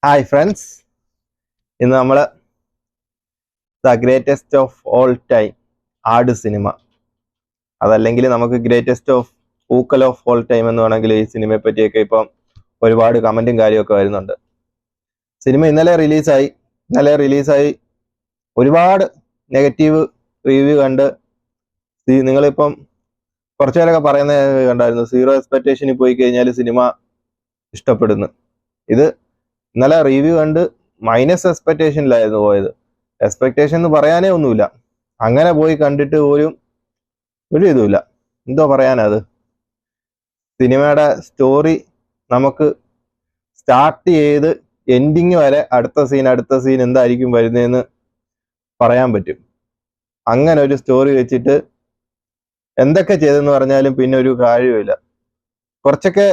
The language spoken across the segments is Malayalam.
ഹായ് ഫ്രണ്ട്സ്, ഇന്ന് നമ്മൾ the greatest of all time ആട് സിനിമ, അതല്ലെങ്കിൽ നമുക്ക് greatest of പൂക്കൽ of all time എന്ന് വേണമെങ്കിൽ ഈ സിനിമയെ പറ്റിയൊക്കെ ഇപ്പം ഒരുപാട് കമൻറ്റും കാര്യമൊക്കെ വരുന്നുണ്ട്. സിനിമ ഇന്നലെ റിലീസായി ഒരുപാട് നെഗറ്റീവ് റിവ്യൂ കണ്ട് നിങ്ങളിപ്പം കുറച്ചു പേരൊക്കെ പറയുന്നത് കണ്ടായിരുന്നു, സീറോ എക്സ്പെക്ടേഷനിൽ പോയി കഴിഞ്ഞാൽ സിനിമ ഇഷ്ടപ്പെടുന്നു. ഇത് ഇന്നലെ റിവ്യൂ കണ്ട് മൈനസ് എക്സ്പെക്ടേഷനിലായിരുന്നു പോയത്. എക്സ്പെക്ടേഷൻ എന്ന് പറയാനേ ഒന്നുമില്ല. അങ്ങനെ പോയി കണ്ടിട്ട് പോലും ഒരു ഇതുമില്ല. എന്തോ പറയാനത്. സിനിമയുടെ സ്റ്റോറി നമുക്ക് സ്റ്റാർട്ട് ചെയ്ത് എൻഡിങ് വരെ അടുത്ത സീൻ എന്തായിരിക്കും വരുന്നതെന്ന് പറയാൻ പറ്റും. അങ്ങനെ ഒരു സ്റ്റോറി വെച്ചിട്ട് എന്തൊക്കെ ചെയ്തെന്ന് പറഞ്ഞാലും പിന്നെ ഒരു കാര്യമില്ല. കുറച്ചൊക്കെ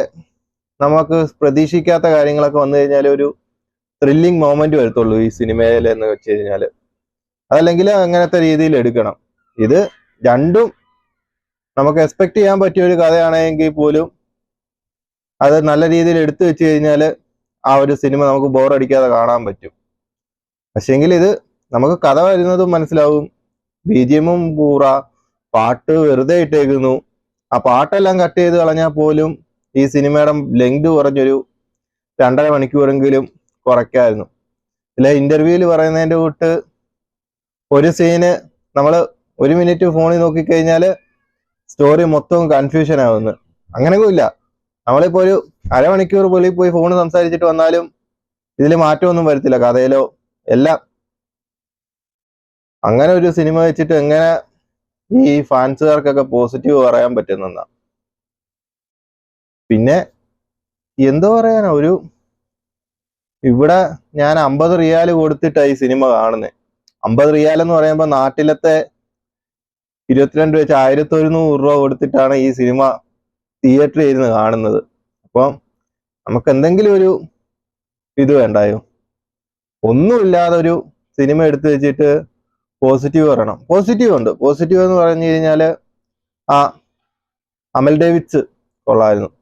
നമുക്ക് പ്രതീക്ഷിക്കാത്ത കാര്യങ്ങളൊക്കെ വന്നു കഴിഞ്ഞാൽ ഒരു ത്രില്ലിങ് മൊമെന്റ് വരത്തുള്ളൂ ഈ സിനിമയിൽ എന്ന് വെച്ച് കഴിഞ്ഞാൽ. അതല്ലെങ്കിൽ അങ്ങനത്തെ രീതിയിൽ എടുക്കണം. ഇത് രണ്ടും നമുക്ക് എക്സ്പെക്ട് ചെയ്യാൻ പറ്റിയ ഒരു കഥയാണെങ്കിൽ പോലും അത് നല്ല രീതിയിൽ എടുത്തു വെച്ച് കഴിഞ്ഞാൽ ആ ഒരു സിനിമ നമുക്ക് ബോറടിക്കാതെ കാണാൻ പറ്റും. പക്ഷെങ്കിൽ ഇത് നമുക്ക് കഥ വരുന്നതും മനസ്സിലാവും. ബിജിഎമ്മും പൂറ, പാട്ട് വെറുതെ ഇട്ടേക്കുന്നു. ആ പാട്ടെല്ലാം കട്ട് ചെയ്ത് കളഞ്ഞാൽ പോലും ഈ സിനിമയുടെ ലെങ്ത് കുറഞ്ഞൊരു 2.5 മണിക്കൂറെങ്കിലും കുറയ്ക്കായിരുന്നു. ഇതിലെ ഇന്റർവ്യൂവിൽ പറയുന്നതിന്റെ കൂട്ട് ഒരു സീന് നമ്മൾ 1 മിനിറ്റ് ഫോണിൽ നോക്കിക്കഴിഞ്ഞാൽ സ്റ്റോറി മൊത്തം കൺഫ്യൂഷൻ ആവുന്നു. അങ്ങനെയൊന്നും ഇല്ല. നമ്മളിപ്പോ ഒരു അരമണിക്കൂർ വെളിയിൽ പോയി ഫോൺ സംസാരിച്ചിട്ട് വന്നാലും ഇതിൽ മാറ്റമൊന്നും വരത്തില്ല, കഥയിലോ എല്ലാം. അങ്ങനെ ഒരു സിനിമ വെച്ചിട്ട് എങ്ങനെ ഈ ഫാൻസുകാർക്കൊക്കെ പോസിറ്റീവ് പറയാൻ പറ്റുന്ന. പിന്നെ എന്തോ പറയാനാ, ഇവിടെ ഞാൻ 50 റിയാൽ കൊടുത്തിട്ടാണ് ഈ സിനിമ കാണുന്നത്. 50 റിയാൽ എന്ന് പറയുമ്പോൾ നാട്ടിലത്തെ 22 വെച്ച് 1100 രൂപ കൊടുത്തിട്ടാണ് ഈ സിനിമ തിയേറ്ററിൽ ഇരുന്ന് കാണുന്നത്. അപ്പം നമുക്ക് എന്തെങ്കിലും ഒരു ഇത് വേണ്ടായോ? ഒന്നുമില്ലാതെ ഒരു സിനിമ എടുത്തു വെച്ചിട്ട് പോസിറ്റീവ് പറയണം. പോസിറ്റീവ് ഉണ്ട്. പോസിറ്റീവ് എന്ന് പറഞ്ഞു കഴിഞ്ഞാൽ ആ അമൽ ഡേവിഡ്സ് കൊള്ളായിരുന്നു.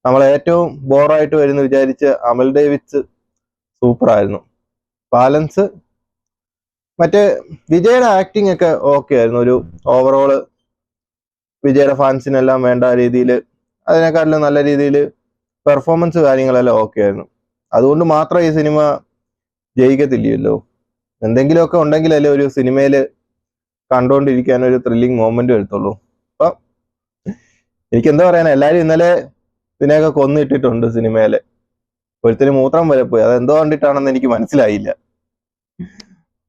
നമ്മൾ ഏറ്റവും ബോറായിട്ട് വരുന്ന വിചാരിച്ച് അമൽ ഡേവിഡ്സ് സൂപ്പറായിരുന്നു. ബാലൻസ് മറ്റേ വിജയുടെ ആക്ടിങ് ഒക്കെ ഓക്കെ ആയിരുന്നു. ഒരു ഓവറോള് വിജയുടെ ഫാൻസിനെല്ലാം വേണ്ട രീതിയിൽ, അതിനെക്കാട്ടിലും നല്ല രീതിയിൽ പെർഫോമൻസ് കാര്യങ്ങളെല്ലാം ഓക്കെ ആയിരുന്നു. അതുകൊണ്ട് മാത്രം ഈ സിനിമ ജയിക്കത്തില്ലല്ലോ. എന്തെങ്കിലുമൊക്കെ ഉണ്ടെങ്കിലല്ലേ ഒരു സിനിമയിൽ കണ്ടുകൊണ്ടിരിക്കാൻ ഒരു ത്രില്ലിങ് മൊമെന്റ് വരുത്തുള്ളൂ. അപ്പം എനിക്ക് എന്താ പറയാനാ, എല്ലാവരും ഇന്നലെ ഇതിനെയൊക്കെ കൊന്നിട്ടിട്ടുണ്ട് സിനിമയില്. ഒരുത്തിന് മൂത്രം വരെ പോയി. അതെന്തോ കണ്ടിട്ടാണെന്ന് എനിക്ക് മനസ്സിലായില്ല.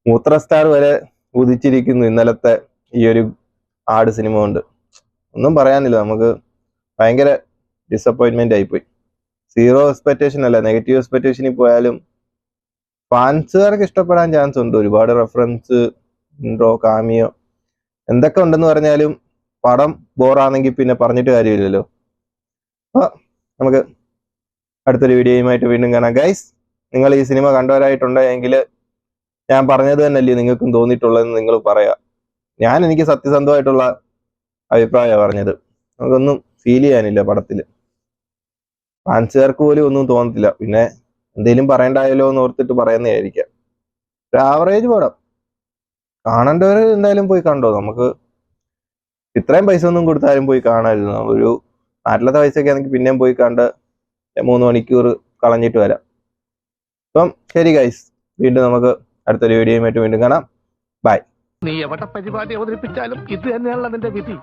മൂത്ര സ്റ്റാർ വരെ ഉദിച്ചിരിക്കുന്നു ഇന്നലത്തെ ഈ ഒരു ആട് സിനിമ കൊണ്ട്. ഒന്നും പറയാനില്ല. നമുക്ക് ഭയങ്കര ഡിസപ്പോയിന്റ്മെന്റ് ആയിപ്പോയി. സീറോ എക്സ്പെക്ടേഷൻ അല്ല, നെഗറ്റീവ് എക്സ്പെക്ടേഷനിൽ പോയാലും ഫാൻസുകാർക്ക് ഇഷ്ടപ്പെടാൻ ചാൻസ് ഉണ്ട്. ഒരുപാട് റെഫറൻസ്, ഇൻട്രോ, കാമിയോ എന്തൊക്കെ ഉണ്ടെന്ന് പറഞ്ഞാലും പടം ബോറാണെങ്കിൽ പിന്നെ പറഞ്ഞിട്ട് കാര്യമില്ലല്ലോ. അപ്പൊ നമുക്ക് അടുത്തൊരു വീഡിയോയുമായിട്ട് വീണ്ടും കാണാം ഗൈസ്. നിങ്ങൾ ഈ സിനിമ കണ്ടവരായിട്ടുണ്ടെങ്കിൽ ഞാൻ പറഞ്ഞത് തന്നെയല്ലേ നിങ്ങൾക്കും തോന്നിയിട്ടുള്ളതെന്ന് നിങ്ങൾ പറയാം. എനിക്ക് സത്യസന്ധമായിട്ടുള്ള അഭിപ്രായമാണ് പറഞ്ഞത്. നമുക്കൊന്നും ഫീൽ ചെയ്യാനില്ല പടത്തിൽ. ഫാൻസുകാർക്ക് പോലും ഒന്നും തോന്നത്തില്ല. പിന്നെ എന്തെങ്കിലും പറയണ്ടായല്ലോ എന്ന് ഓർത്തിട്ട് പറയുന്നതായിരിക്കാം. ഒരു ആവറേജ് പടം. കാണേണ്ടവർ എന്തായാലും പോയി കണ്ടോ. നമുക്ക് ഇത്രയും പൈസ ഒന്നും കൊടുത്താലും പോയി കാണാമായിരുന്നു. ഒരു നാട്ടിലത്തെ പൈസയൊക്കെ ആണെങ്കിൽ പിന്നെയും പോയി കണ്ട് 3 മണിക്കൂർ കളഞ്ഞിട്ട് വരാം. അപ്പം ശരി ഗൈസ്, വീണ്ടും നമുക്ക് അടുത്തൊരു വീഡിയോയുമായിട്ട് വീണ്ടും കാണാം. ബൈ. നീ എവിടെ പരിപാടി അവതരിപ്പിച്ചാലും ഇത് തന്നെയാണല്ലോ നിന്റെ വിധി.